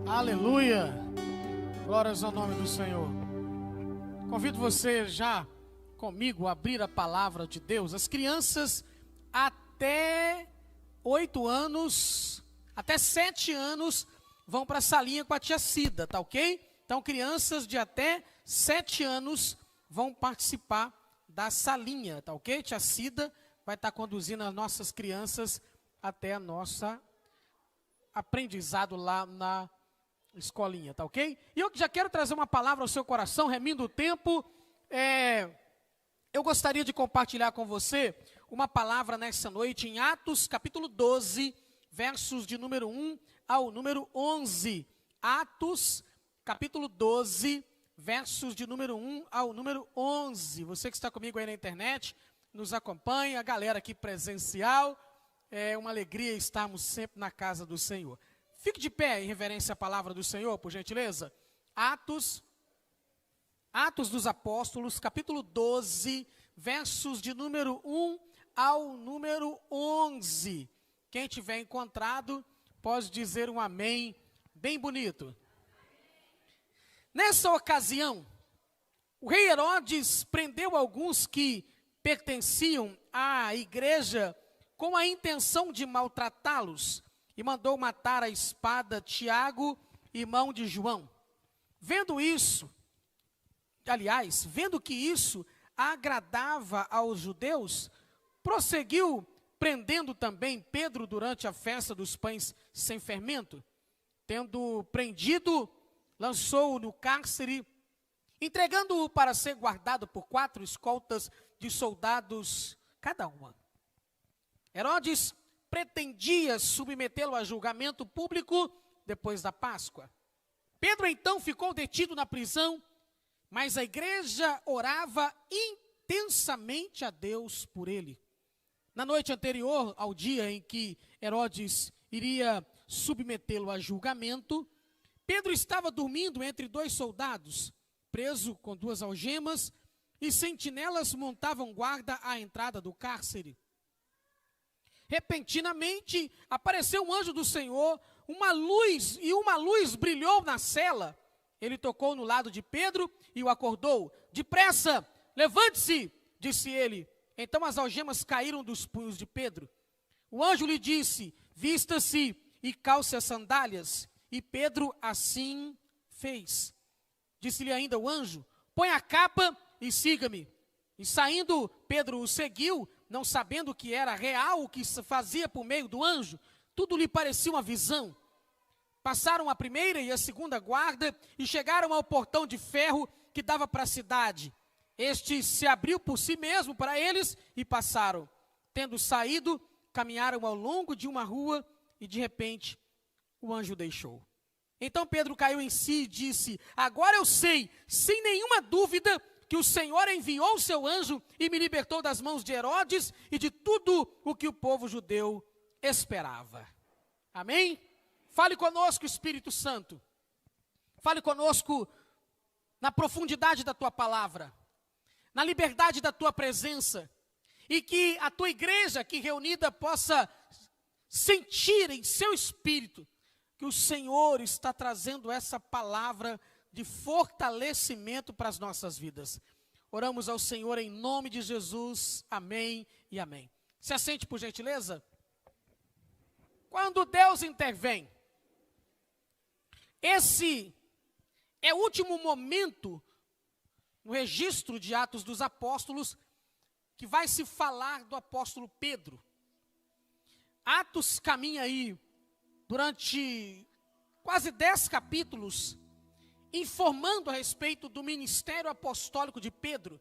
Aleluia! Glórias ao nome do Senhor. Convido você já comigo a abrir a palavra de Deus. As crianças até 8 anos, até 7 anos, vão para a salinha com a tia Cida, tá ok? Então, crianças de até 7 anos vão participar da salinha, tá ok? Tia Cida vai estar conduzindo as nossas crianças até a nossa aprendizado lá na escolinha, tá ok? E eu já quero trazer uma palavra ao seu coração, remindo o tempo. Eu gostaria de compartilhar com você uma palavra nessa noite em Atos capítulo 12, versos de número 1 ao número 11. Atos capítulo 12, versos de número 1 ao número 11. Você que está comigo aí na internet, nos acompanha, a galera aqui presencial, é uma alegria estarmos sempre na casa do Senhor. Fique de pé em reverência à palavra do Senhor, por gentileza. Atos dos Apóstolos, capítulo 12, versos de número 1 ao número 11. Quem tiver encontrado, pode dizer um amém bem bonito. Nessa ocasião, o rei Herodes prendeu alguns que pertenciam à igreja com a intenção de maltratá-los, e mandou matar a espada Tiago, irmão de João. Vendo que isso agradava aos judeus, prosseguiu prendendo também Pedro durante a festa dos pães sem fermento. Tendo prendido, lançou-o no cárcere, entregando-o para ser guardado por 4 escoltas de soldados cada uma. Herodes pretendia submetê-lo a julgamento público depois da Páscoa. Pedro então ficou detido na prisão, mas a igreja orava intensamente a Deus por ele. Na noite anterior ao dia em que Herodes iria submetê-lo a julgamento, Pedro estava dormindo entre 2 soldados, preso com 2 algemas, e sentinelas montavam guarda à entrada do cárcere. Repentinamente, apareceu um anjo do Senhor, uma luz brilhou na cela. Ele tocou no lado de Pedro e o acordou. Depressa, levante-se, disse ele. Então as algemas caíram dos punhos de Pedro. O anjo lhe disse, vista-se e calce as sandálias. E Pedro assim fez. Disse-lhe ainda o anjo, põe a capa e siga-me. E saindo, Pedro o seguiu, não sabendo que era real o que se fazia por meio do anjo. Tudo lhe parecia uma visão. Passaram a primeira e a segunda guarda e chegaram ao portão de ferro que dava para a cidade. Este se abriu por si mesmo para eles e passaram. Tendo saído, caminharam ao longo de uma rua e de repente o anjo deixou. Então Pedro caiu em si e disse, agora eu sei, sem nenhuma dúvida, que o Senhor enviou o seu anjo e me libertou das mãos de Herodes e de tudo o que o povo judeu esperava. Amém? Fale conosco, Espírito Santo. Fale conosco na profundidade da tua palavra, na liberdade da tua presença, e que a tua igreja aqui reunida possa sentir em seu espírito que o Senhor está trazendo essa palavra de fortalecimento para as nossas vidas. Oramos ao Senhor em nome de Jesus, amém e amém. Se assente por gentileza. Quando Deus intervém, esse é o último momento no registro de Atos dos Apóstolos que vai se falar do apóstolo Pedro. Atos caminha aí durante quase 10 capítulos, informando a respeito do ministério apostólico de Pedro.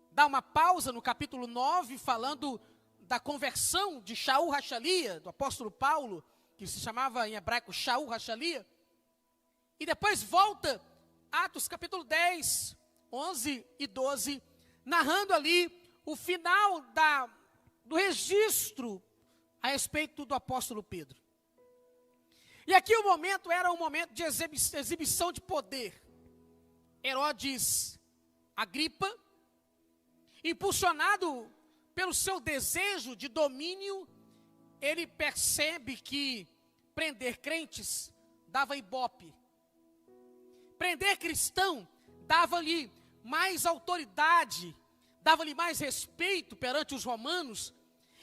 Dá uma pausa no capítulo 9, falando da conversão de Shaul Rachalia, do apóstolo Paulo, que se chamava em hebraico Shaul Rachalia. E depois volta, Atos capítulo 10, 11 e 12, narrando ali o final do registro a respeito do apóstolo Pedro. E aqui o momento era um momento de exibição de poder. Herodes Agripa, impulsionado pelo seu desejo de domínio, ele percebe que prender crentes dava ibope. Prender cristão dava-lhe mais autoridade, dava-lhe mais respeito perante os romanos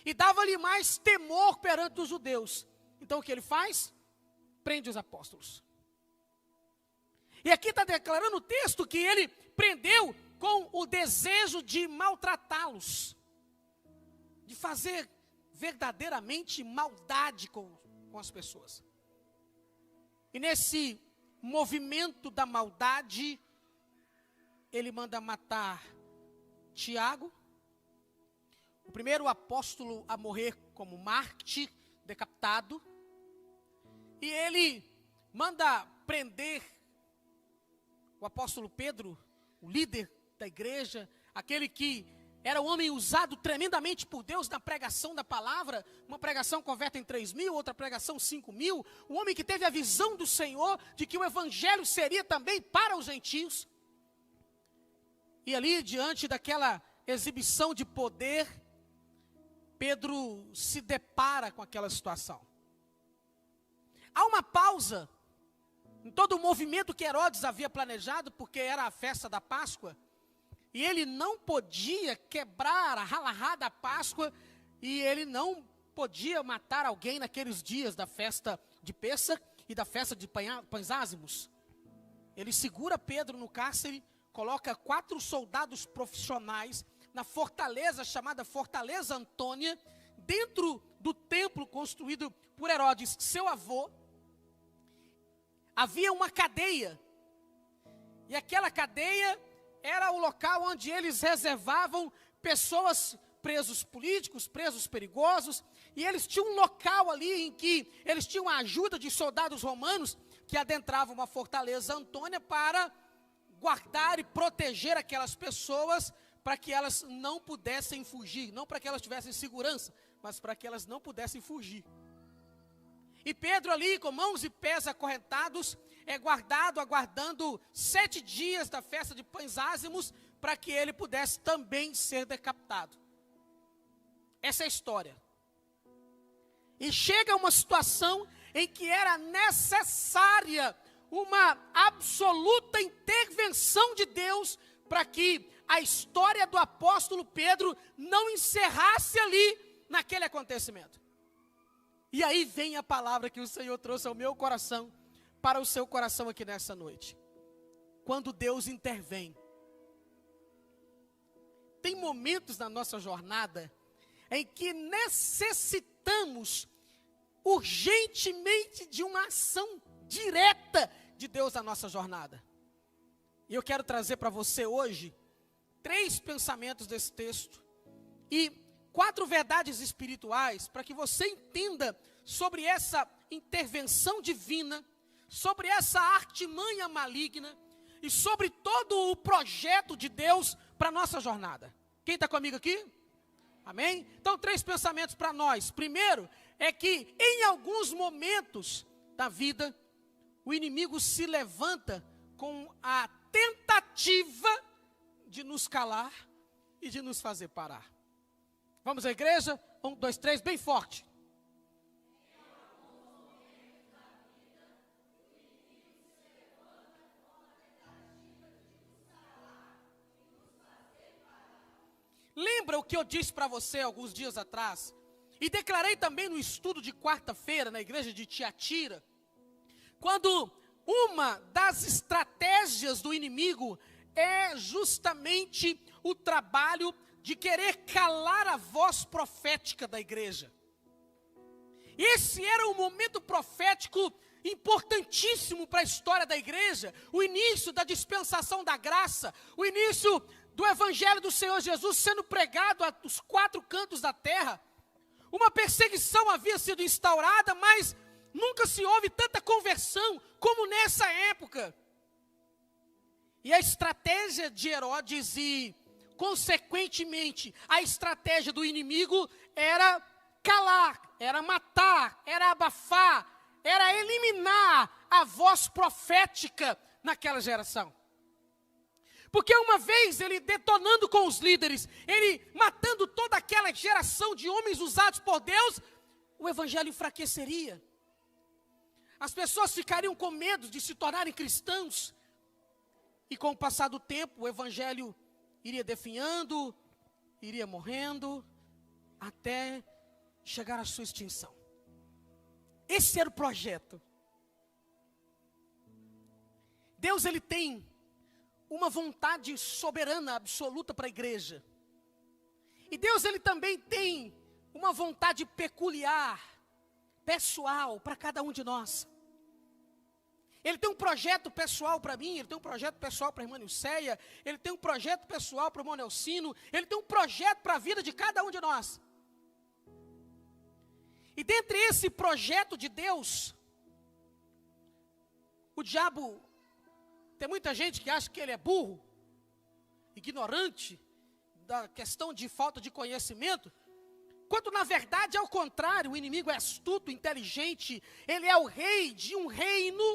e dava-lhe mais temor perante os judeus. Então o que ele faz? Prende os apóstolos. E aqui está declarando o texto que ele prendeu com o desejo de maltratá-los, de fazer verdadeiramente maldade com as pessoas. E nesse movimento da maldade, ele manda matar Tiago, o primeiro apóstolo a morrer como mártir, decapitado. E ele manda prender o apóstolo Pedro, o líder da igreja, aquele que era um homem usado tremendamente por Deus na pregação da palavra. Uma pregação converta em 3.000, outra pregação 5.000. O homem que teve a visão do Senhor de que o evangelho seria também para os gentios. E ali, diante daquela exibição de poder, Pedro se depara com aquela situação. Há uma pausa em todo o movimento que Herodes havia planejado, porque era a festa da Páscoa. E ele não podia quebrar a halahá da Páscoa, e ele não podia matar alguém naqueles dias da festa de Pêssar e da festa de Pães Ázimos. Ele segura Pedro no cárcere, coloca 4 soldados profissionais na fortaleza chamada Fortaleza Antônia, dentro do templo construído por Herodes, seu avô. Havia uma cadeia, e aquela cadeia era o local onde eles reservavam pessoas, presos políticos, presos perigosos, e eles tinham um local ali em que eles tinham a ajuda de soldados romanos que adentravam uma Fortaleza Antônia para guardar e proteger aquelas pessoas para que elas não pudessem fugir, não para que elas tivessem segurança, mas para que elas não pudessem fugir. E Pedro ali, com mãos e pés acorrentados, é guardado, aguardando 7 dias da festa de Pães Ázimos, para que ele pudesse também ser decapitado. Essa é a história. E chega uma situação em que era necessária uma absoluta intervenção de Deus, para que a história do apóstolo Pedro não encerrasse ali, naquele acontecimento. E aí vem a palavra que o Senhor trouxe ao meu coração, para o seu coração aqui nessa noite. Quando Deus intervém. Tem momentos na nossa jornada em que necessitamos urgentemente de uma ação direta de Deus na nossa jornada. E eu quero trazer para você hoje 3 pensamentos desse texto e 4 verdades espirituais para que você entenda sobre essa intervenção divina, sobre essa artimanha maligna e sobre todo o projeto de Deus para a nossa jornada. Quem está comigo aqui? Amém? Então 3 pensamentos para nós. Primeiro é que em alguns momentos da vida, o inimigo se levanta com a tentativa de nos calar e de nos fazer parar. Vamos à igreja? 1, 2, 3, bem forte. Lembra o que eu disse para você alguns dias atrás? E declarei também no estudo de quarta-feira na igreja de Tiatira, quando uma das estratégias do inimigo é justamente o trabalho de querer calar a voz profética da igreja. Esse era um momento profético importantíssimo para a história da igreja, o início da dispensação da graça, o início do evangelho do Senhor Jesus sendo pregado aos 4 cantos da terra. Uma perseguição havia sido instaurada, mas nunca se houve tanta conversão como nessa época. E a estratégia de Herodes e, consequentemente, a estratégia do inimigo era calar, era matar, era abafar, era eliminar a voz profética naquela geração. Porque uma vez ele detonando com os líderes, ele matando toda aquela geração de homens usados por Deus, o evangelho enfraqueceria. As pessoas ficariam com medo de se tornarem cristãos. E com o passar do tempo, o evangelho iria definhando, iria morrendo, até chegar à sua extinção. Esse era o projeto. Deus, ele tem uma vontade soberana, absoluta para a igreja. E Deus, ele também tem uma vontade peculiar, pessoal, para cada um de nós. Ele tem um projeto pessoal para mim, ele tem um projeto pessoal para a irmã Nilceia, ele tem um projeto pessoal para o irmão Nelcino, ele tem um projeto para a vida de cada um de nós. E dentre esse projeto de Deus, o diabo, tem muita gente que acha que ele é burro, ignorante, da questão de falta de conhecimento, quando na verdade é o contrário, o inimigo é astuto, inteligente, ele é o rei de um reino,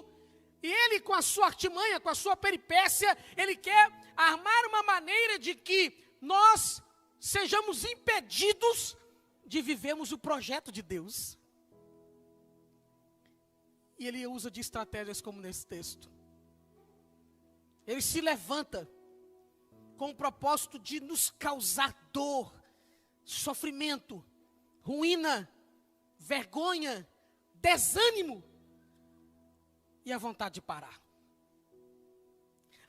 e ele com a sua artimanha, com a sua peripécia, ele quer armar uma maneira de que nós sejamos impedidos de vivermos o projeto de Deus. E ele usa de estratégias como nesse texto. Ele se levanta com o propósito de nos causar dor, sofrimento, ruína, vergonha, desânimo e a vontade de parar.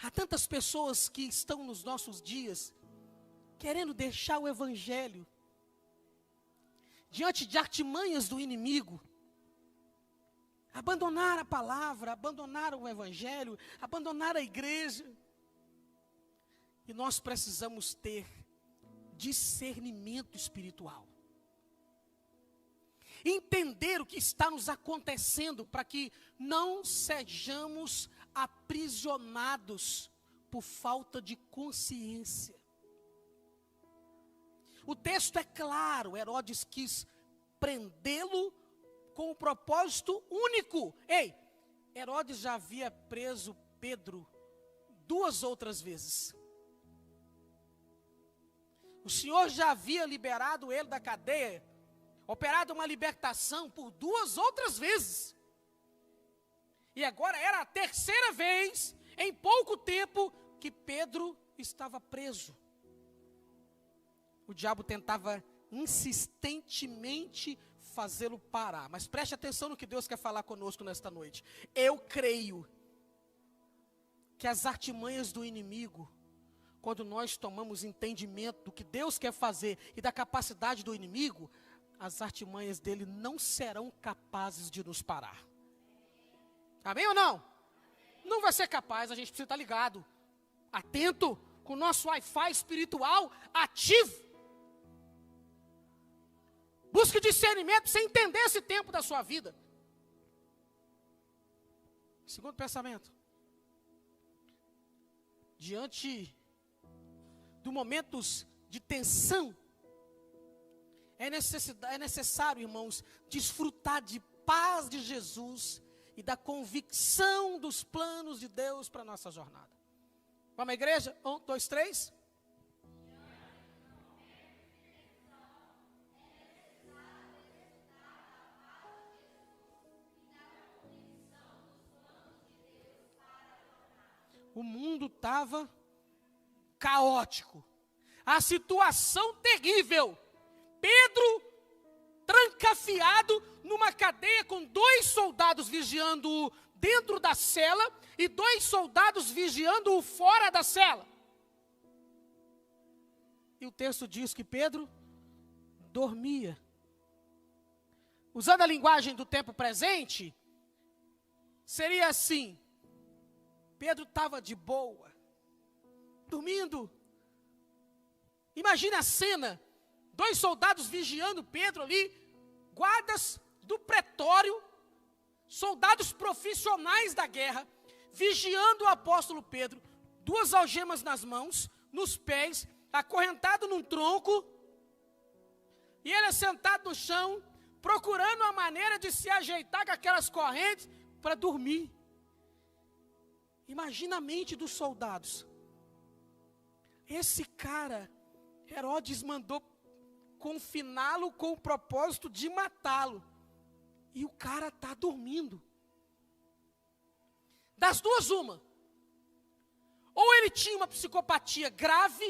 Há tantas pessoas que estão nos nossos dias querendo deixar o evangelho diante de artimanhas do inimigo, abandonar a palavra, abandonar o evangelho, abandonar a igreja. E nós precisamos ter discernimento espiritual. Entender o que está nos acontecendo para que não sejamos aprisionados por falta de consciência. O texto é claro, Herodes quis prendê-lo com um propósito único. Ei, Herodes já havia preso Pedro 2 outras vezes. O Senhor já havia liberado ele da cadeia, operado uma libertação por 2 outras vezes. E agora era a 3ª vez, em pouco tempo, que Pedro estava preso. O diabo tentava insistentemente fazê-lo parar. Mas preste atenção no que Deus quer falar conosco nesta noite. Eu creio que as artimanhas do inimigo, quando nós tomamos entendimento do que Deus quer fazer e da capacidade do inimigo, as artimanhas dele não serão capazes de nos parar. Amém ou não? Não vai ser capaz, a gente precisa estar ligado, atento, com o nosso Wi-Fi espiritual ativo. Busque discernimento para você entender esse tempo da sua vida. Segundo pensamento. Diante de momentos de tensão, é necessário, irmãos, desfrutar de paz de Jesus e da convicção dos planos de Deus para a nossa jornada. Vamos à igreja? 1, 2, 3. O mundo estava caótico. A situação terrível. Pedro, trancafiado numa cadeia com 2 soldados vigiando-o dentro da cela e 2 soldados vigiando-o fora da cela. E o texto diz que Pedro dormia. Usando a linguagem do tempo presente, seria assim: Pedro estava de boa, dormindo. Imagina a cena, 2 soldados vigiando Pedro ali, guardas do pretório, soldados profissionais da guerra, vigiando o apóstolo Pedro, 2 algemas nas mãos, nos pés, acorrentado num tronco, e ele sentado no chão, procurando uma maneira de se ajeitar com aquelas correntes para dormir. Imagina a mente dos soldados. Esse cara, Herodes mandou confiná-lo com o propósito de matá-lo. E o cara está dormindo. Das duas, uma. Ou ele tinha uma psicopatia grave,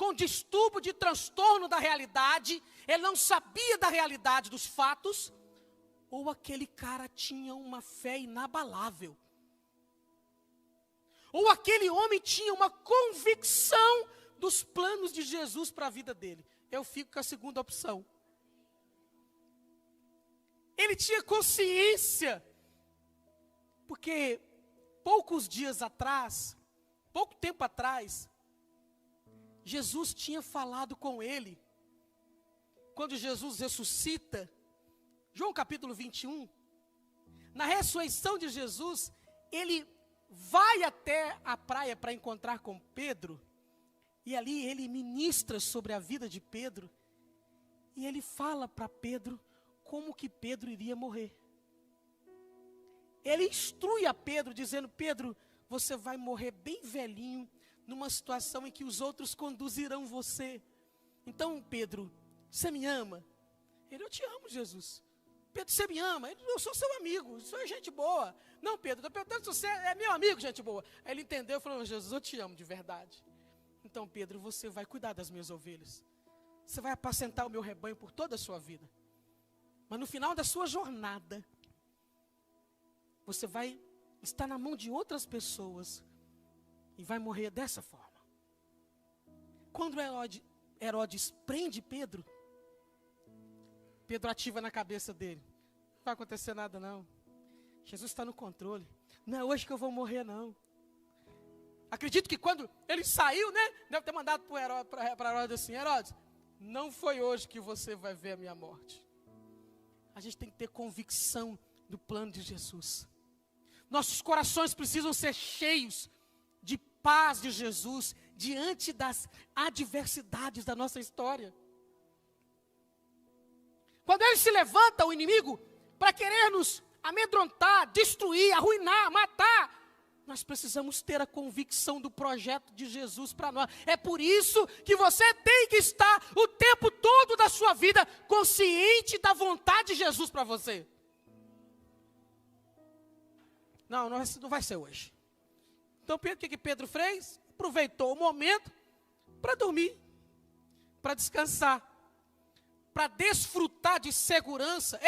com distúrbio de transtorno da realidade, ele não sabia da realidade dos fatos, ou aquele cara tinha uma fé inabalável. Ou aquele homem tinha uma convicção dos planos de Jesus para a vida dele. Eu fico com a segunda opção. Ele tinha consciência, porque pouco tempo atrás, Jesus tinha falado com ele. Quando Jesus ressuscita, João capítulo 21, na ressurreição de Jesus, ele vai até a praia para encontrar com Pedro, e ali ele ministra sobre a vida de Pedro, e ele fala para Pedro como que Pedro iria morrer. Ele instrui a Pedro, dizendo: Pedro, você vai morrer bem velhinho, numa situação em que os outros conduzirão você. Então, Pedro, você me ama? Ele: eu te amo, Jesus. Pedro, você me ama? Ele: eu sou seu amigo, sou gente boa. Não, Pedro, estou perguntando se você é meu amigo, gente boa. Aí ele entendeu e falou: Jesus, eu te amo de verdade. Então, Pedro, você vai cuidar das minhas ovelhas. Você vai apacentar o meu rebanho por toda a sua vida. Mas no final da sua jornada, você vai estar na mão de outras pessoas e vai morrer dessa forma. Quando Herodes prende Pedro, Pedro ativa na cabeça dele: não vai acontecer nada não. Jesus está no controle. Não é hoje que eu vou morrer não. Acredito que quando ele saiu, deve ter mandado para Herodes assim: Herodes, não foi hoje que você vai ver a minha morte. A gente tem que ter convicção do plano de Jesus. Nossos corações precisam ser cheios de paz de Jesus diante das adversidades da nossa história. Quando ele se levanta, o inimigo, para querer nos amedrontar, destruir, arruinar, matar, nós precisamos ter a convicção do projeto de Jesus para nós. É por isso que você tem que estar o tempo todo da sua vida consciente da vontade de Jesus para você. Não vai ser hoje. Então, o que Pedro fez? Aproveitou o momento para dormir, para descansar, para desfrutar de segurança.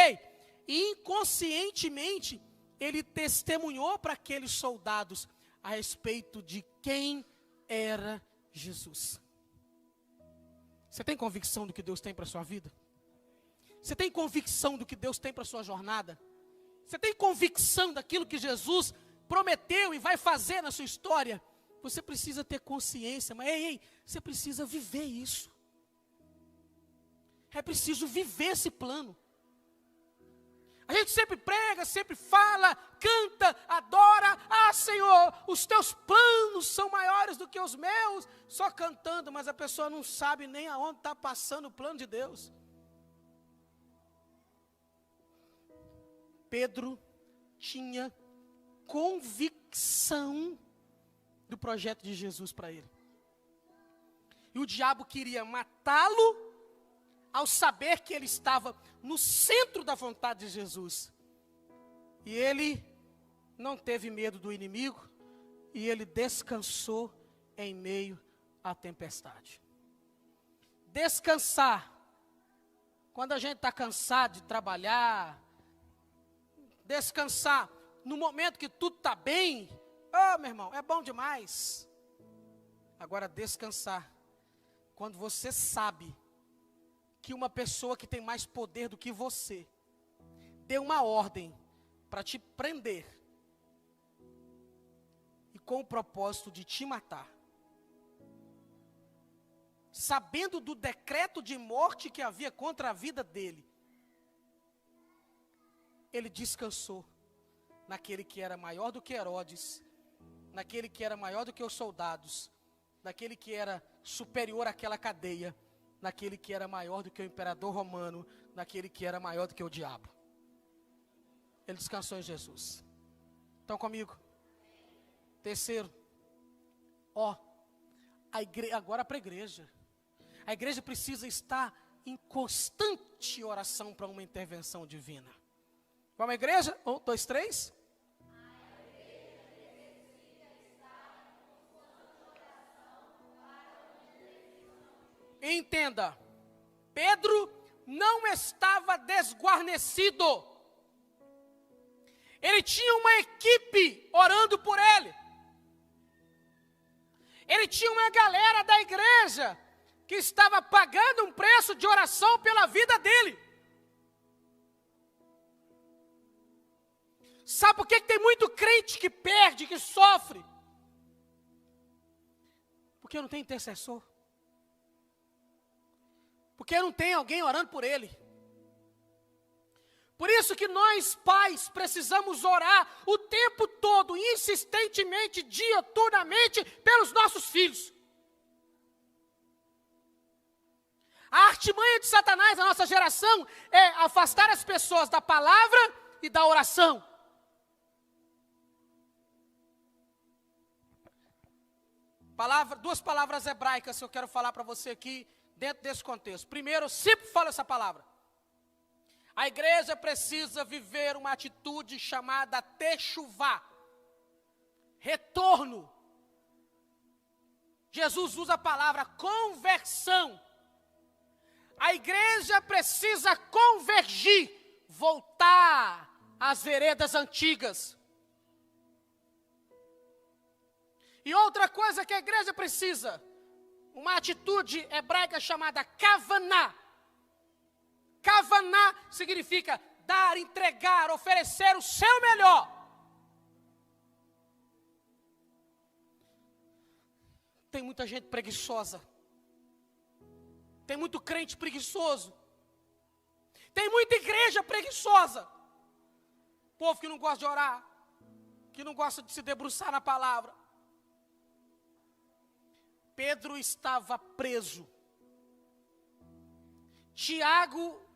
E inconscientemente, ele testemunhou para aqueles soldados a respeito de quem era Jesus. Você tem convicção do que Deus tem para a sua vida? Você tem convicção do que Deus tem para a sua jornada? Você tem convicção daquilo que Jesus prometeu e vai fazer na sua história? Você precisa ter consciência, mas você precisa viver isso. É preciso viver esse plano. A gente sempre prega, sempre fala, canta, adora. Ah, Senhor, os teus planos são maiores do que os meus. Só cantando, mas a pessoa não sabe nem aonde está passando o plano de Deus. Pedro tinha convicção do projeto de Jesus para ele. E o diabo queria matá-lo ao saber que ele estava no centro da vontade de Jesus. E ele não teve medo do inimigo, e ele descansou em meio à tempestade. Descansar. Quando a gente está cansado de trabalhar, descansar no momento que tudo está bem, meu irmão, é bom demais. Agora, descansar quando você sabe que uma pessoa que tem mais poder do que você deu uma ordem para te prender e com o propósito de te matar, sabendo do decreto de morte que havia contra a vida dele, ele descansou naquele que era maior do que Herodes, naquele que era maior do que os soldados, naquele que era superior àquela cadeia, naquele que era maior do que o imperador romano, naquele que era maior do que o diabo. Ele descansou em Jesus. Estão comigo? Terceiro, agora para a igreja. A igreja precisa estar em constante oração para uma intervenção divina. Vamos à igreja? 1, 2, 3. Entenda, Pedro não estava desguarnecido. Ele tinha uma equipe orando por ele. Ele tinha uma galera da igreja que estava pagando um preço de oração pela vida dele. Sabe por que tem muito crente que perde, que sofre? Porque não tem intercessor. Porque não tem alguém orando por ele. Por isso que nós, pais, precisamos orar o tempo todo, insistentemente, diuturnamente, pelos nossos filhos. A artimanha de Satanás, da nossa geração, é afastar as pessoas da palavra e da oração. Duas palavras hebraicas que eu quero falar para você aqui, dentro desse contexto. Primeiro, eu sempre falo essa palavra. A igreja precisa viver uma atitude chamada techuvá, retorno. Jesus usa a palavra conversão. A igreja precisa convergir, voltar às veredas antigas. E outra coisa que a igreja precisa, uma atitude hebraica chamada kavaná. Kavaná significa dar, entregar, oferecer o seu melhor. Tem muita gente preguiçosa. Tem muito crente preguiçoso. Tem muita igreja preguiçosa. Povo que não gosta de orar. Que não gosta de se debruçar na palavra. Pedro estava preso. Tiago,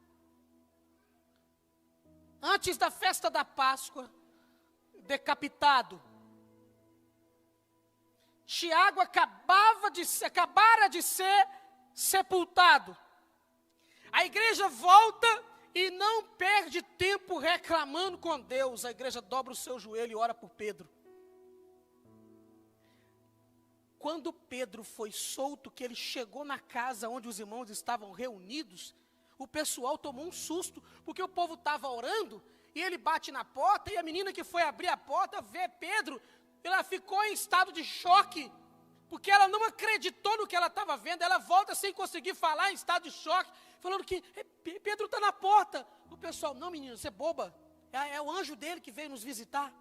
antes da festa da Páscoa, decapitado. Tiago acabara de ser sepultado. A igreja volta e não perde tempo reclamando com Deus. A igreja dobra o seu joelho e ora por Pedro. Quando Pedro foi solto, que ele chegou na casa onde os irmãos estavam reunidos, o pessoal tomou um susto, porque o povo estava orando, e ele bate na porta, e a menina que foi abrir a porta, vê Pedro, ela ficou em estado de choque, porque ela não acreditou no que ela estava vendo, ela volta sem conseguir falar, em estado de choque, falando que Pedro está na porta. O pessoal, não menina, você é boba, é o anjo dele que veio nos visitar.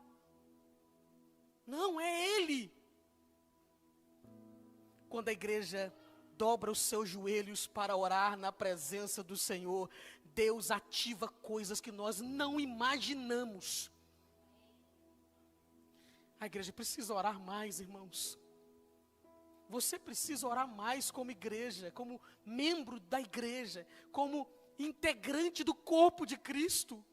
Não, é ele. Quando a igreja dobra os seus joelhos para orar na presença do Senhor, Deus ativa coisas que nós não imaginamos. A igreja precisa orar mais, irmãos. Você precisa orar mais como igreja, como membro da igreja, como integrante do corpo de Cristo.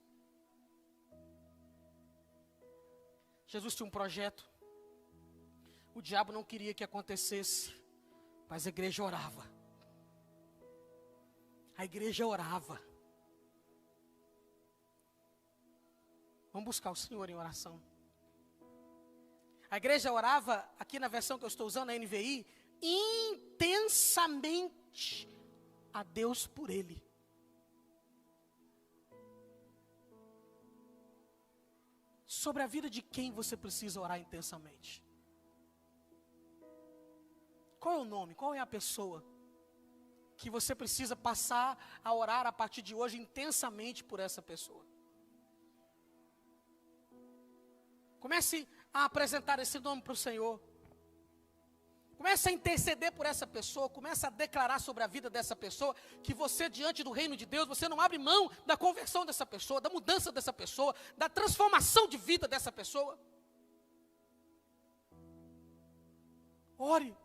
Jesus tinha um projeto. O diabo não queria que acontecesse, mas a igreja orava. A igreja orava. Vamos buscar o Senhor em oração. A igreja orava, aqui na versão que eu estou usando, a NVI, intensamente a Deus por Ele. Sobre a vida de quem você precisa orar intensamente? Qual é o nome? Qual é a pessoa que você precisa passar a orar a partir de hoje intensamente por essa pessoa? Comece a apresentar esse nome para o Senhor. Comece a interceder por essa pessoa. Comece a declarar sobre a vida dessa pessoa que você, diante do reino de Deus, você não abre mão da conversão dessa pessoa, da mudança dessa pessoa, da transformação de vida dessa pessoa. Ore.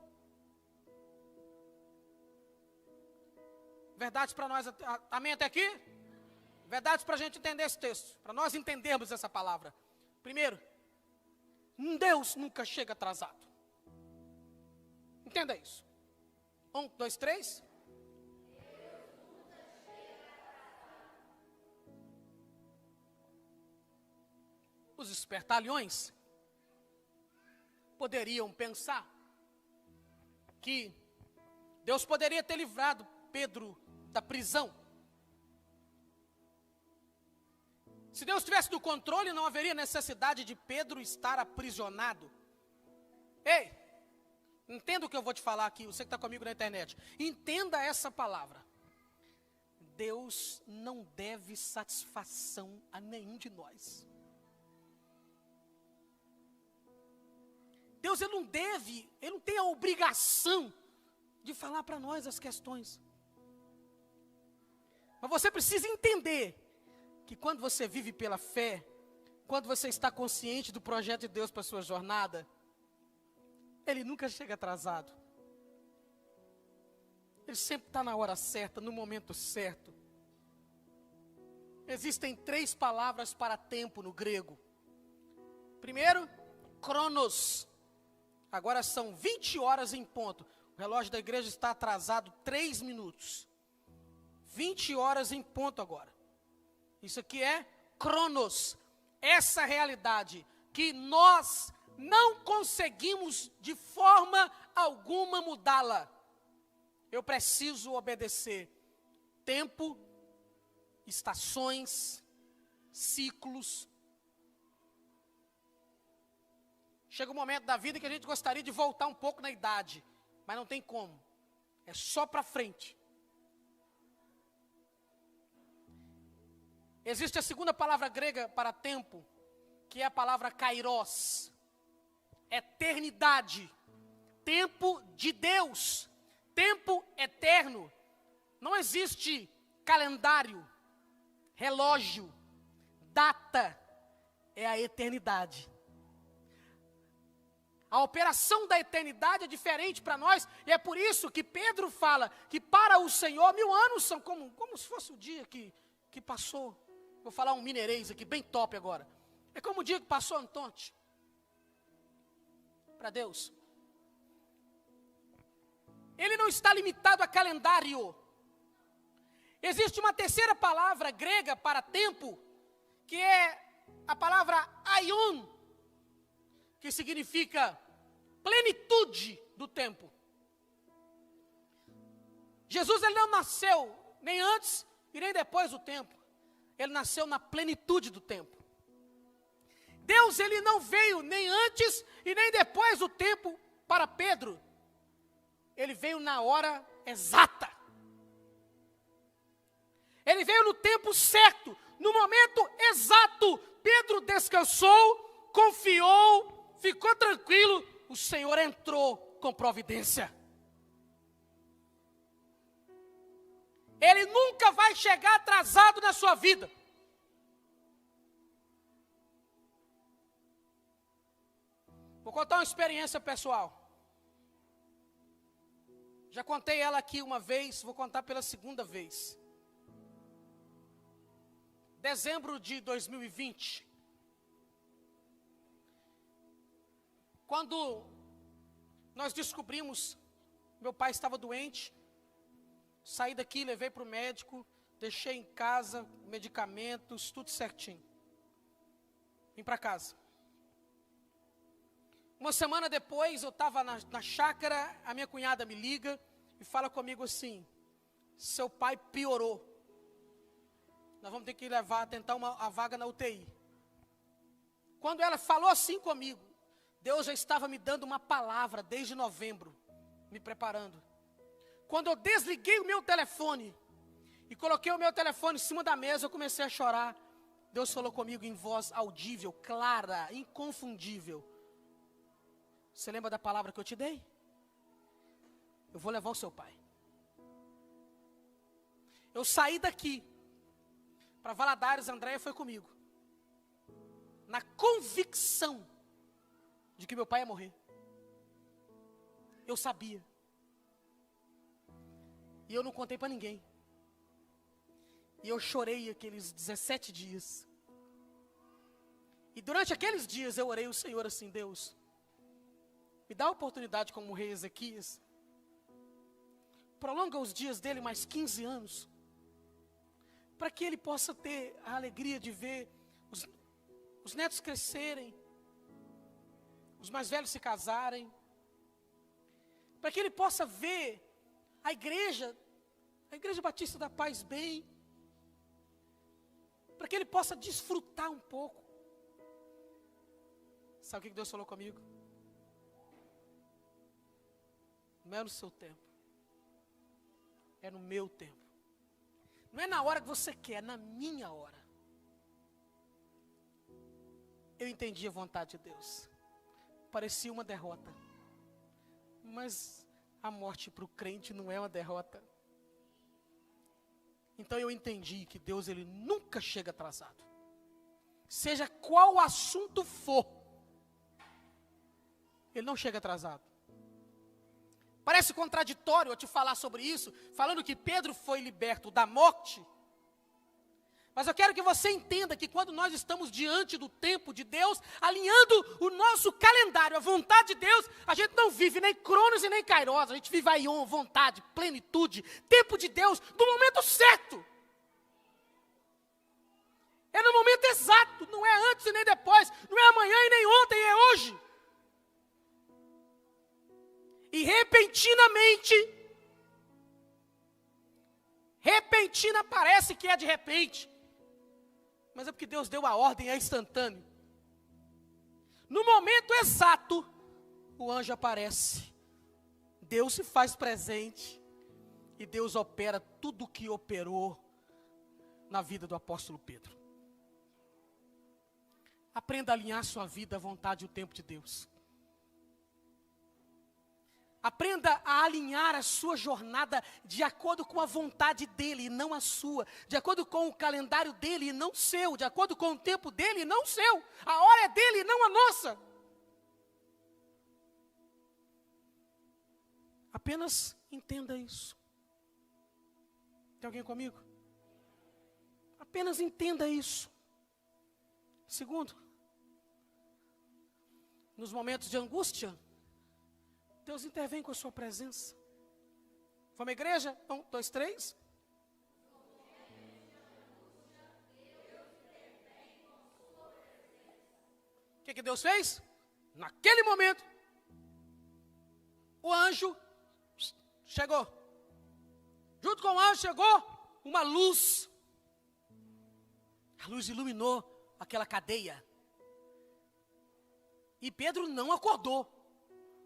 Verdades para nós, amém até aqui? Verdades para a gente entender esse texto, para nós entendermos essa palavra. Primeiro, Deus nunca chega atrasado. Entenda isso. 1, 2, 3. Os espertalhões poderiam pensar que Deus poderia ter livrado Pedro da prisão. Se Deus tivesse no controle, não haveria necessidade de Pedro estar aprisionado. Ei, entenda o que eu vou te falar aqui, você que está comigo na internet. Entenda essa palavra. Deus não deve satisfação a nenhum de nós. Deus ele não tem a obrigação de falar para nós as questões. Mas você precisa entender que quando você vive pela fé, quando você está consciente do projeto de Deus para a sua jornada, Ele nunca chega atrasado. Ele sempre está na hora certa, no momento certo. Existem 3 palavras para tempo no grego. Primeiro, cronos. Agora são 20 horas em ponto. O relógio da igreja está atrasado 3 minutos. 20 horas em ponto agora. Isso aqui é cronos. Essa realidade que nós não conseguimos de forma alguma mudá-la. Eu preciso obedecer tempo, estações, ciclos. Chega um momento da vida que a gente gostaria de voltar um pouco na idade, mas não tem como. É só para frente. Existe a segunda palavra grega para tempo, que é a palavra kairos. Eternidade. Tempo de Deus. Tempo eterno. Não existe calendário, relógio, data. É a eternidade. A operação da eternidade é diferente para nós, e é por isso que Pedro fala que para o Senhor 1000 anos são como se fosse o dia que passou. Vou falar um mineirês aqui, bem top agora. É como o dia que passou Antonte. Para Deus. Ele não está limitado a calendário. Existe uma terceira palavra grega para tempo, que é a palavra aion, que significa plenitude do tempo. Jesus ele não nasceu nem antes e nem depois do tempo. Ele nasceu na plenitude do tempo. Deus ele não veio nem antes e nem depois do tempo para Pedro. Ele veio na hora exata. Ele veio no tempo certo, no momento exato. Pedro descansou, confiou, ficou tranquilo. O Senhor entrou com providência. Ele nunca vai chegar atrasado na sua vida. Vou contar uma experiência pessoal. Já contei ela aqui uma vez, vou contar pela segunda vez. Dezembro de 2020. Quando nós descobrimos, meu pai estava doente. Saí daqui, levei para o médico, deixei em casa, medicamentos, tudo certinho. Vim para casa. Uma semana depois, eu estava na chácara, a minha cunhada me liga e fala comigo assim: seu pai piorou. Nós vamos ter que tentar a vaga na UTI. Quando ela falou assim comigo, Deus já estava me dando uma palavra desde novembro, me preparando. Quando eu desliguei o meu telefone e coloquei o meu telefone em cima da mesa, eu comecei a chorar. Deus falou comigo em voz audível, clara, inconfundível. Você lembra da palavra que eu te dei? Eu vou levar o seu pai. Eu saí daqui para Valadares, a Andréia foi comigo. Na convicção de que meu pai ia morrer. Eu sabia. E eu não contei para ninguém. E eu chorei aqueles 17 dias. E durante aqueles dias eu orei ao Senhor assim: Deus, me dá a oportunidade como o rei Ezequias. Prolonga os dias dele mais 15 anos. Para que ele possa ter a alegria de ver os netos crescerem. Os mais velhos se casarem. Para que ele possa ver a Igreja Batista da Paz bem, para que ele possa desfrutar um pouco. Sabe o que Deus falou comigo? Não é no seu tempo, é no meu tempo. Não é na hora que você quer, é na minha hora. Eu entendi a vontade de Deus. Parecia uma derrota, mas a morte para o crente não é uma derrota. Então eu entendi que Deus, ele nunca chega atrasado. Seja qual assunto for, ele não chega atrasado. Parece contraditório eu te falar sobre isso, falando que Pedro foi liberto da morte. Mas eu quero que você entenda que quando nós estamos diante do tempo de Deus, alinhando o nosso calendário, a vontade de Deus, a gente não vive nem Cronos e nem Kairos, a gente vive Aion, vontade, plenitude, tempo de Deus, no momento certo. É no momento exato, não é antes e nem depois, não é amanhã e nem ontem, é hoje. E repentina parece que é de repente, mas é porque Deus deu a ordem, é instantâneo. No momento exato, o anjo aparece, Deus se faz presente, e Deus opera tudo o que operou na vida do apóstolo Pedro. Aprenda a alinhar sua vida à vontade e o tempo de Deus. Aprenda a alinhar a sua jornada de acordo com a vontade dele e não a sua. De acordo com o calendário dele e não seu. De acordo com o tempo dele e não seu. A hora é dele e não a nossa. Apenas entenda isso. Tem alguém comigo? Apenas entenda isso. Segundo, nos momentos de angústia, Deus intervém com a sua presença. Vamos à igreja? 1, 2, 3. O que Deus fez? Naquele momento, o anjo chegou. Junto com o anjo chegou uma luz. A luz iluminou aquela cadeia. E Pedro não acordou.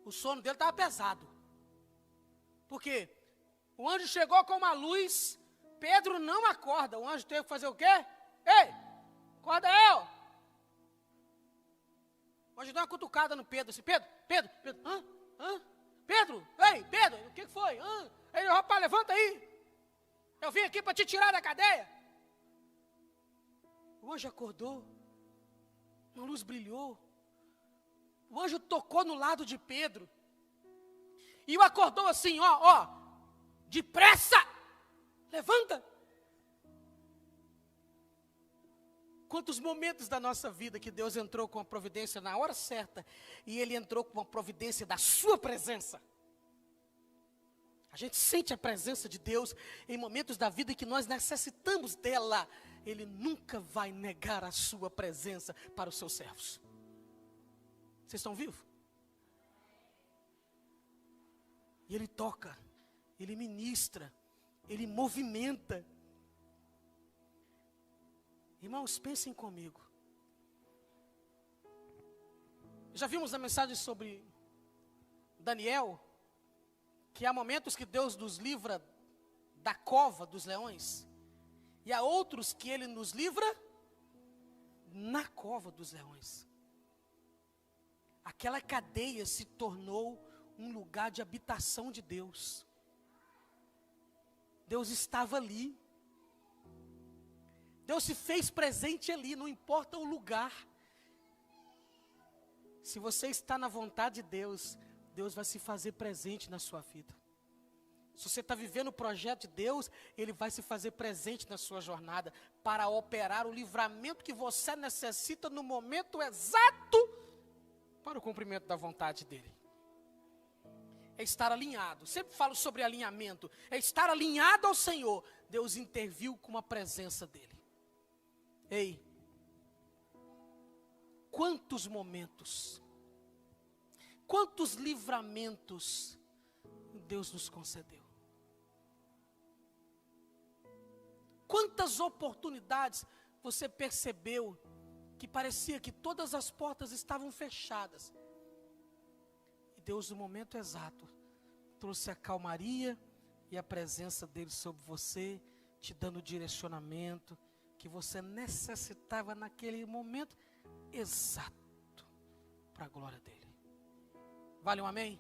O sono dele estava pesado. Por quê? O anjo chegou com uma luz, Pedro não acorda. O anjo teve que fazer o quê? Ei, acorda aí, ó. O anjo deu uma cutucada no Pedro, assim, Pedro, Pedro, ei, Pedro, o que foi? Ele, rapaz, levanta aí. Eu vim aqui para te tirar da cadeia. O anjo acordou, uma luz brilhou. O anjo tocou no lado de Pedro e o acordou assim, ó, depressa, levanta. Quantos momentos da nossa vida que Deus entrou com a providência na hora certa e Ele entrou com a providência da sua presença. A gente sente a presença de Deus em momentos da vida que nós necessitamos dela. Ele nunca vai negar a sua presença para os seus servos. Vocês estão vivos? E Ele toca, Ele ministra, Ele movimenta. Irmãos, pensem comigo. Já vimos a mensagem sobre Daniel, que há momentos que Deus nos livra da cova dos leões, e há outros que Ele nos livra na cova dos leões. Aquela cadeia se tornou um lugar de habitação de Deus. Deus estava ali. Deus se fez presente ali, não importa o lugar. Se você está na vontade de Deus, Deus vai se fazer presente na sua vida. Se você está vivendo o projeto de Deus, Ele vai se fazer presente na sua jornada para operar o livramento que você necessita no momento exato para o cumprimento da vontade dEle. É estar alinhado. Sempre falo sobre alinhamento. É estar alinhado ao Senhor. Deus interviu com a presença dEle. Ei, quantos momentos, quantos livramentos Deus nos concedeu. Quantas oportunidades você percebeu que parecia que todas as portas estavam fechadas? E Deus, no momento exato, trouxe a calmaria e a presença dele sobre você, te dando o direcionamento que você necessitava naquele momento exato, para a glória dele. Vale um amém?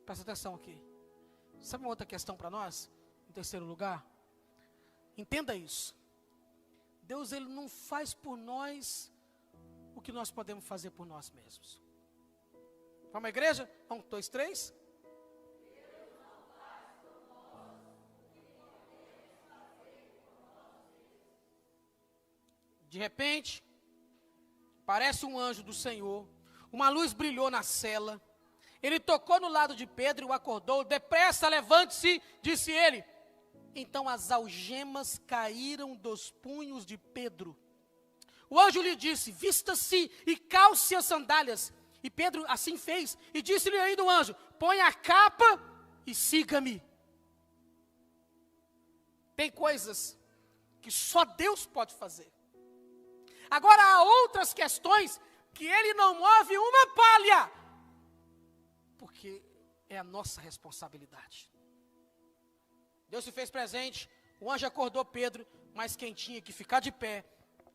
Presta atenção aqui. Sabe uma outra questão para nós? Em terceiro lugar, entenda isso. Deus, ele não faz por nós o que nós podemos fazer por nós mesmos. Vamos à igreja? 1, 2, 3. De repente, parece um anjo do Senhor, uma luz brilhou na cela, ele tocou no lado de Pedro e o acordou. Depressa, levante-se, disse ele. Então as algemas caíram dos punhos de Pedro. O anjo lhe disse, vista-se e calce as sandálias. E Pedro assim fez, e disse-lhe ainda o anjo, põe a capa e siga-me. Tem coisas que só Deus pode fazer. Agora há outras questões que ele não move uma palha, porque é a nossa responsabilidade. Deus se fez presente, o anjo acordou Pedro, mas quem tinha que ficar de pé,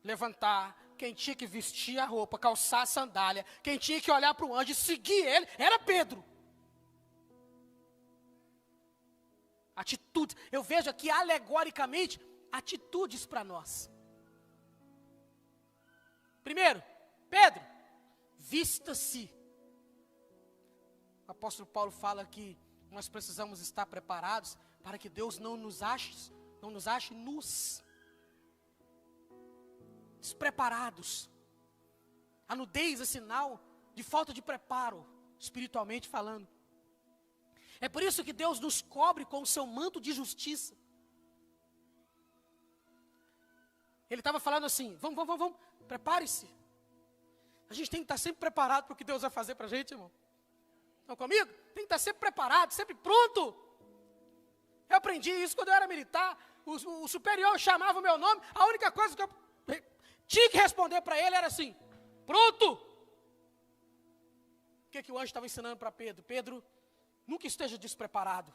levantar, quem tinha que vestir a roupa, calçar a sandália, quem tinha que olhar para o anjo e seguir ele, era Pedro. Atitude, eu vejo aqui alegoricamente, atitudes para nós. Primeiro, Pedro, vista-se. O apóstolo Paulo fala que nós precisamos estar preparados para que Deus não nos ache nus, despreparados. A nudez é sinal de falta de preparo, espiritualmente falando. É por isso que Deus nos cobre com o seu manto de justiça. Ele estava falando assim, vamos, prepare-se. A gente tem que estar sempre preparado para o que Deus vai fazer para a gente, irmão. Estão comigo? Tem que estar sempre preparado, sempre pronto. Eu aprendi isso quando eu era militar. O superior chamava o meu nome, a única coisa que eu tinha que responder para ele era assim, pronto. O que o anjo estava ensinando para Pedro? Pedro, nunca esteja despreparado.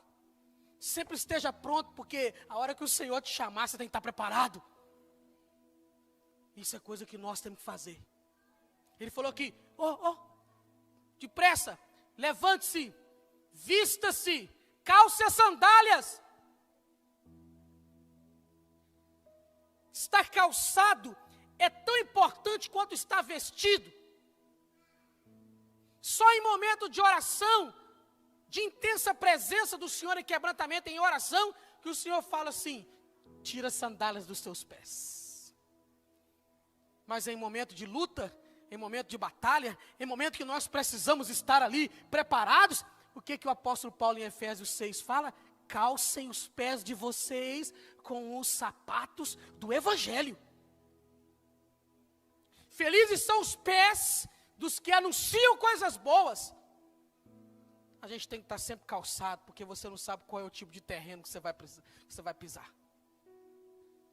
Sempre esteja pronto, porque a hora que o Senhor te chamar, você tem que estar preparado. Isso é coisa que nós temos que fazer. Ele falou aqui, depressa, levante-se, vista-se, calce as sandálias. Estar calçado é tão importante quanto estar vestido. Só em momento de oração, de intensa presença do Senhor e quebrantamento em oração, que o Senhor fala assim, tira as sandálias dos teus pés. Mas em momento de luta, em momento de batalha, em momento que nós precisamos estar ali preparados, o que o apóstolo Paulo em Efésios 6 fala? Calcem os pés de vocês com os sapatos do Evangelho. Felizes são os pés dos que anunciam coisas boas. A gente tem que estar sempre calçado, porque você não sabe qual é o tipo de terreno que você vai pisar.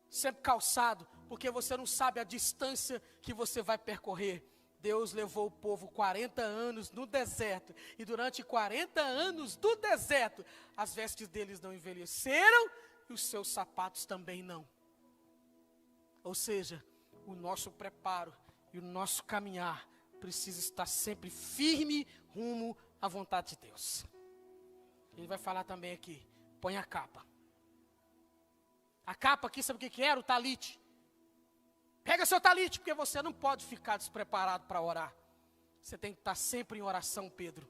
Sempre calçado, porque você não sabe a distância que você vai percorrer. Deus levou o povo 40 anos no deserto, e durante 40 anos do deserto, as vestes deles não envelheceram, e os seus sapatos também não. Ou seja, o nosso preparo e o nosso caminhar precisa estar sempre firme rumo à vontade de Deus. Ele vai falar também aqui, põe a capa. A capa aqui, sabe o que era? O talite. Pega seu talite, porque você não pode ficar despreparado para orar. Você tem que estar sempre em oração, Pedro.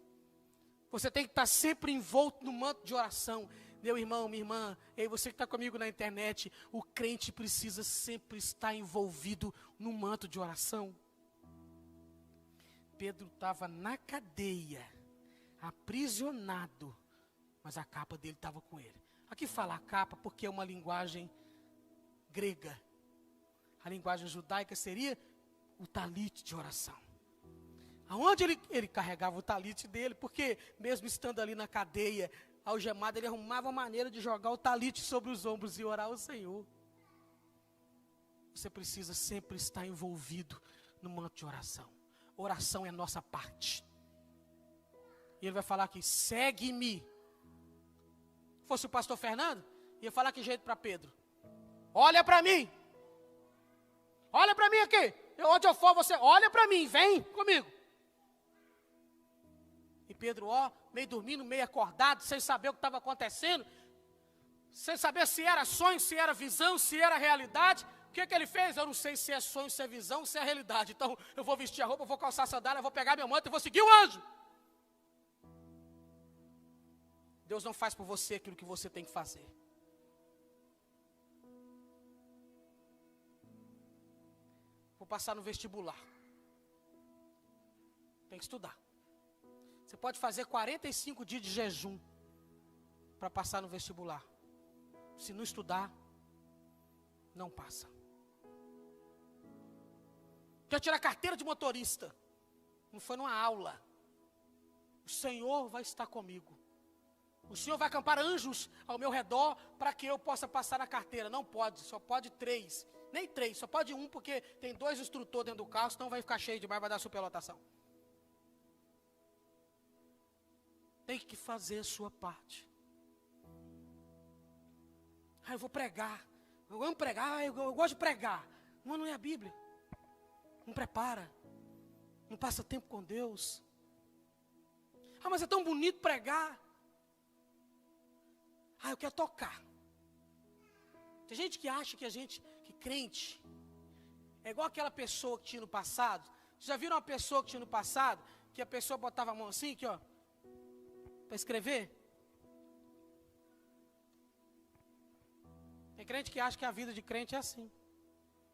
Você tem que estar sempre envolto no manto de oração. Meu irmão, minha irmã, ei, você que está comigo na internet, o crente precisa sempre estar envolvido no manto de oração. Pedro estava na cadeia, aprisionado, mas a capa dele estava com ele. Aqui fala a capa porque é uma linguagem grega. A linguagem judaica seria o talite de oração. Aonde ele carregava o talite dele, porque mesmo estando ali na cadeia, algemado, ele arrumava uma maneira de jogar o talite sobre os ombros e orar ao Senhor. Você precisa sempre estar envolvido no manto de oração. Oração é a nossa parte. E ele vai falar aqui, segue-me. Se fosse o pastor Fernando, ia falar que jeito para Pedro. Olha para mim. Olha para mim aqui. Onde eu for, você olha para mim, vem comigo. E Pedro, meio dormindo, meio acordado, sem saber o que estava acontecendo, sem saber se era sonho, se era visão, se era realidade. O que ele fez? Eu não sei se é sonho, se é visão, se é realidade. Então, eu vou vestir a roupa, eu vou calçar a sandália, eu vou pegar meu manto e vou seguir o anjo. Deus não faz por você aquilo que você tem que fazer. Vou passar no vestibular. Tem que estudar. Você pode fazer 45 dias de jejum para passar no vestibular. Se não estudar, não passa. Quer tirar carteira de motorista? Não foi numa aula. O Senhor vai estar comigo. O Senhor vai acampar anjos ao meu redor para que eu possa passar na carteira. Não pode, só pode 3. Nem 3, só pode 1, porque tem 2 instrutores dentro do carro, senão vai ficar cheio demais, vai dar superlotação. Tem que fazer a sua parte. Eu vou pregar. Eu amo pregar, eu gosto de pregar. Mas não é a Bíblia. Não prepara. Não passa tempo com Deus. Mas é tão bonito pregar. Eu quero tocar. Tem gente que acha que crente é igual aquela pessoa que tinha no passado. Vocês já viram uma pessoa que tinha no passado, que a pessoa botava a mão assim, aqui para escrever? Tem crente que acha que a vida de crente é assim.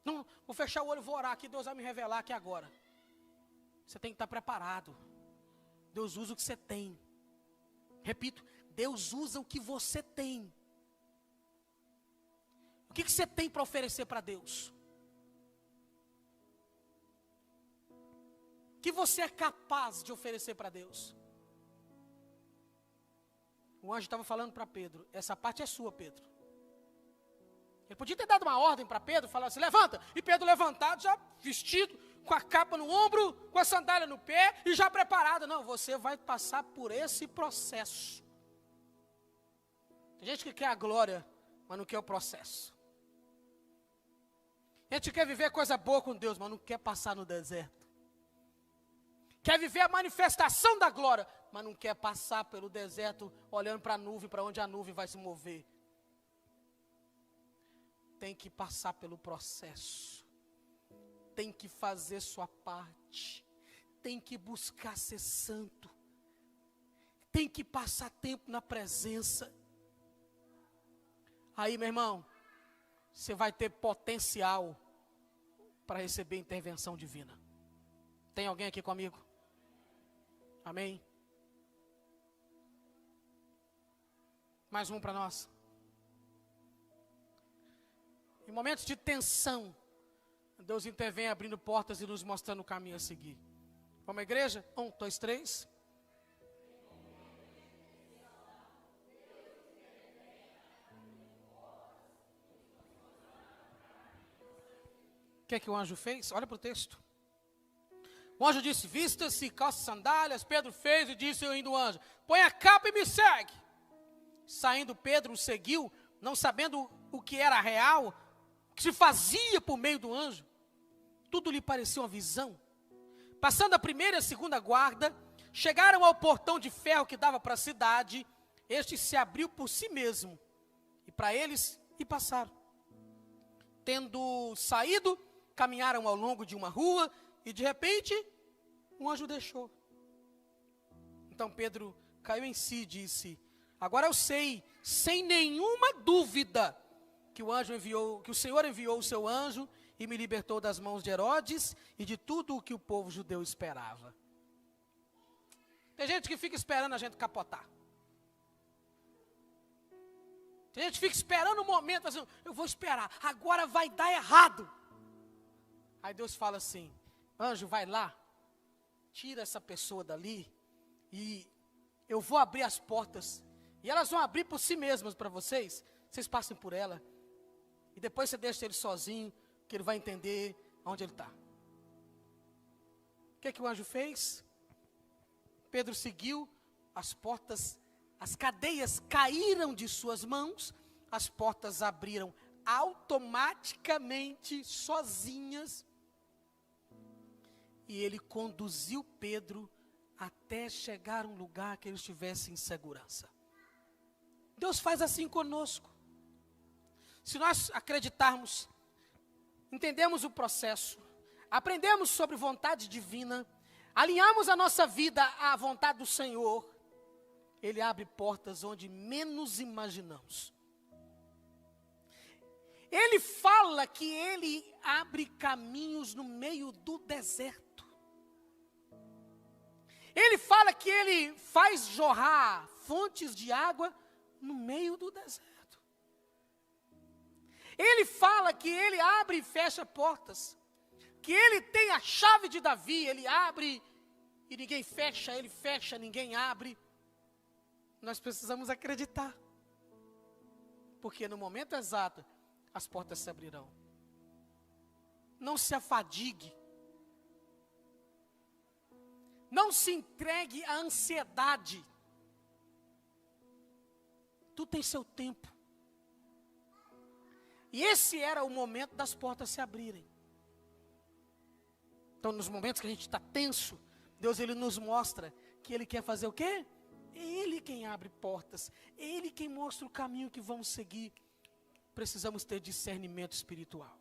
Não, vou fechar o olho, vou orar aqui, Deus vai me revelar aqui agora. Você tem que estar preparado. Deus usa o que você tem. Repito, Deus usa o que você tem. O que você tem para oferecer para Deus? O que você é capaz de oferecer para Deus? O anjo estava falando para Pedro, essa parte é sua, Pedro. Ele podia ter dado uma ordem para Pedro, falar assim, levanta. E Pedro levantado, já vestido, com a capa no ombro, com a sandália no pé e já preparado. Não, você vai passar por esse processo. Tem gente que quer a glória, mas não quer o processo. A gente quer viver coisa boa com Deus, mas não quer passar no deserto. Quer viver a manifestação da glória, mas não quer passar pelo deserto, olhando para a nuvem, para onde a nuvem vai se mover. Tem que passar pelo processo. Tem que fazer sua parte. Tem que buscar ser santo. Tem que passar tempo na presença. Aí, meu irmão, você vai ter potencial para receber intervenção divina. Tem alguém aqui comigo? Amém? Mais um para nós. Em momentos de tensão, Deus intervém abrindo portas e nos mostrando o caminho a seguir. Vamos à igreja? 1, 2, 3. O que é que o anjo fez? Olha para o texto. O anjo disse, vista-se, calça sandálias. Pedro fez e disse ainda o anjo, põe a capa e me segue. Saindo Pedro o seguiu, não sabendo o que era real, o que se fazia por meio do anjo. Tudo lhe parecia uma visão. Passando a primeira e a segunda guarda, chegaram ao portão de ferro que dava para a cidade. Este se abriu por si mesmo, e para eles, e passaram. Tendo saído, caminharam ao longo de uma rua, e de repente, um anjo deixou. Então Pedro caiu em si e disse, agora eu sei, sem nenhuma dúvida, que o Senhor enviou o seu anjo e me libertou das mãos de Herodes e de tudo o que o povo judeu esperava. Tem gente que fica esperando a gente capotar. Tem gente que fica esperando um momento, assim, eu vou esperar, agora vai dar errado. Aí Deus fala assim, anjo, vai lá, tira essa pessoa dali, e eu vou abrir as portas, E elas vão abrir por si mesmas para vocês. Vocês passem por ela. E depois você deixa ele sozinho, que ele vai entender onde ele está. O que é que o anjo fez? Pedro seguiu, as portas, as cadeias caíram de suas mãos, as portas abriram automaticamente, sozinhas. E ele conduziu Pedro até chegar a um lugar que ele estivesse em segurança. Deus faz assim conosco. Se nós acreditarmos, entendemos o processo, aprendemos sobre vontade divina, alinhamos a nossa vida à vontade do Senhor, Ele abre portas onde menos imaginamos. Ele fala que Ele abre caminhos no meio do deserto. Ele fala que Ele faz jorrar fontes de água no meio do deserto. Ele fala que Ele abre e fecha portas. Que Ele tem a chave de Davi, Ele abre e ninguém fecha, Ele fecha, ninguém abre. Nós precisamos acreditar. Porque no momento exato, as portas se abrirão. Não se afadigue. Não se entregue à ansiedade. Tu tem seu tempo. E esse era o momento das portas se abrirem. Então, nos momentos que a gente está tenso, Deus ele nos mostra que Ele quer fazer o quê? É Ele quem abre portas. É Ele quem mostra o caminho que vamos seguir. Precisamos ter discernimento espiritual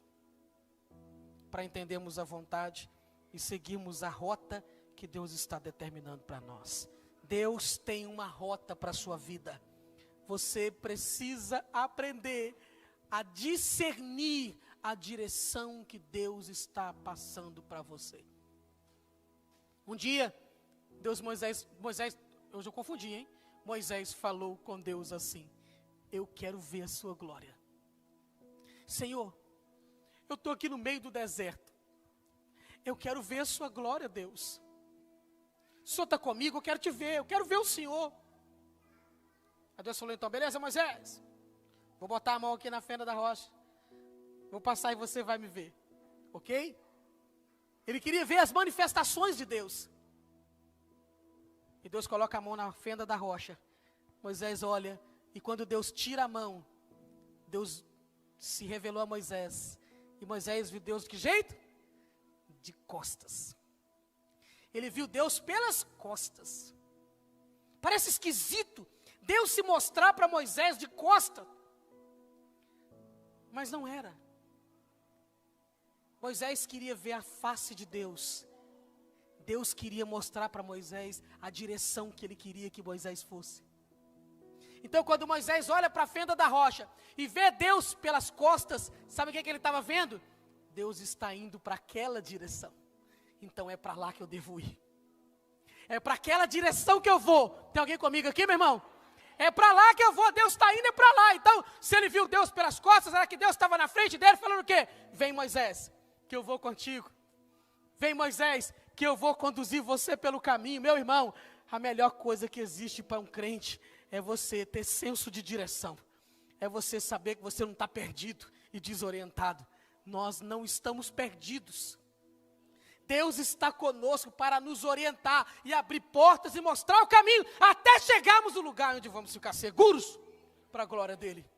para entendermos a vontade e seguirmos a rota que Deus está determinando para nós. Deus tem uma rota para a sua vida. Você precisa aprender a discernir a direção que Deus está passando para você. Um dia, Moisés, eu já confundi, hein? Moisés falou com Deus assim: eu quero ver a sua glória. Senhor, eu estou aqui no meio do deserto. Eu quero ver a sua glória, Deus. O Senhor está comigo, eu quero te ver, eu quero ver o Senhor. Aí Deus falou então: beleza, Moisés, vou botar a mão aqui na fenda da rocha. Vou passar e você vai me ver. Ok? Ele queria ver as manifestações de Deus. E Deus coloca a mão na fenda da rocha. Moisés olha, e quando Deus tira a mão, Deus se revelou a Moisés. E Moisés viu Deus de que jeito? De costas. Ele viu Deus pelas costas. Parece esquisito Deus se mostrar para Moisés de costas. Mas não era. Moisés queria ver a face de Deus. Deus queria mostrar para Moisés a direção que ele queria que Moisés fosse. Então, quando Moisés olha para a fenda da rocha e vê Deus pelas costas, sabe o que ele estava vendo? Deus está indo para aquela direção. Então, é para lá que eu devo ir. É para aquela direção que eu vou. Tem alguém comigo aqui, meu irmão? É para lá que eu vou, Deus está indo, é para lá. Então, se ele viu Deus pelas costas, era que Deus estava na frente dele falando o quê? Vem, Moisés, que eu vou contigo. Vem, Moisés, que eu vou conduzir você pelo caminho. Meu irmão, a melhor coisa que existe para um crente é você ter senso de direção. É você saber que você não está perdido e desorientado. Nós não estamos perdidos. Deus está conosco para nos orientar e abrir portas e mostrar o caminho até chegarmos no lugar onde vamos ficar seguros para a glória dEle.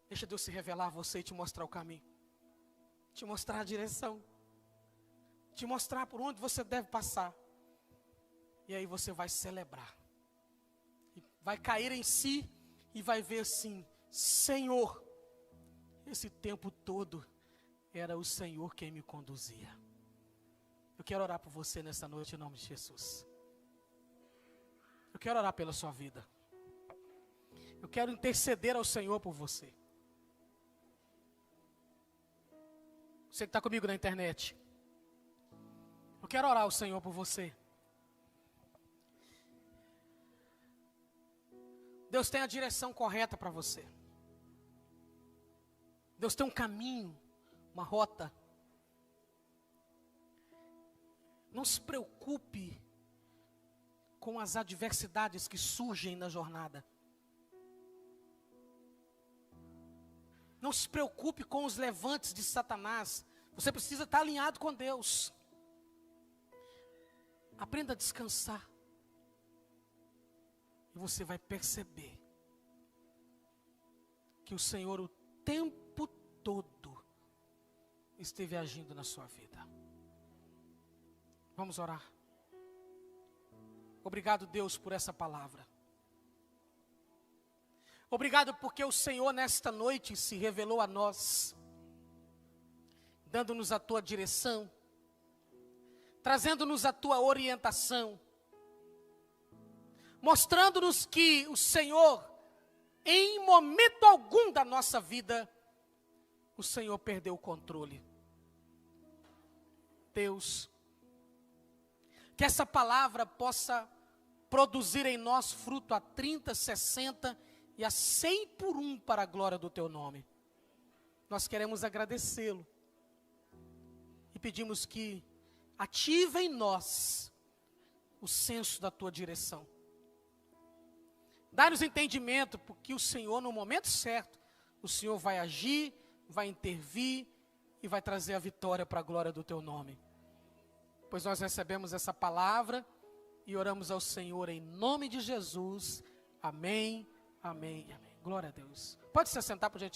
Deixa Deus se revelar a você e te mostrar o caminho. Te mostrar a direção. Te mostrar por onde você deve passar. E aí você vai celebrar. Vai cair em si e vai ver assim: Senhor, esse tempo todo era o Senhor quem me conduzia. Eu quero orar por você nessa noite em nome de Jesus. Eu quero orar pela sua vida. Eu quero interceder ao Senhor por você. Você que está comigo na internet. Eu quero orar ao Senhor por você. Deus tem a direção correta para você. Deus tem um caminho, uma rota. Não se preocupe com as adversidades que surgem na jornada. Não se preocupe com os levantes de Satanás. Você precisa estar alinhado com Deus. Aprenda a descansar. E você vai perceber que o Senhor o tempo todo esteve agindo na sua vida. Vamos orar. Obrigado, Deus, por essa palavra. Obrigado porque o Senhor nesta noite se revelou a nós, dando-nos a tua direção, trazendo-nos a tua orientação, mostrando-nos que o Senhor, em momento algum da nossa vida, o Senhor perdeu o controle. Deus, que essa palavra possa produzir em nós fruto a 30, 60 e a 100 por um para a glória do teu nome. Nós queremos agradecê-lo e pedimos que ative em nós o senso da tua direção. Dá-nos entendimento, porque o Senhor, no momento certo, o Senhor vai agir, vai intervir e vai trazer a vitória para a glória do teu nome. Pois nós recebemos essa palavra e oramos ao Senhor em nome de Jesus. Amém, amém, amém. Glória a Deus. Pode se assentar, por gentileza.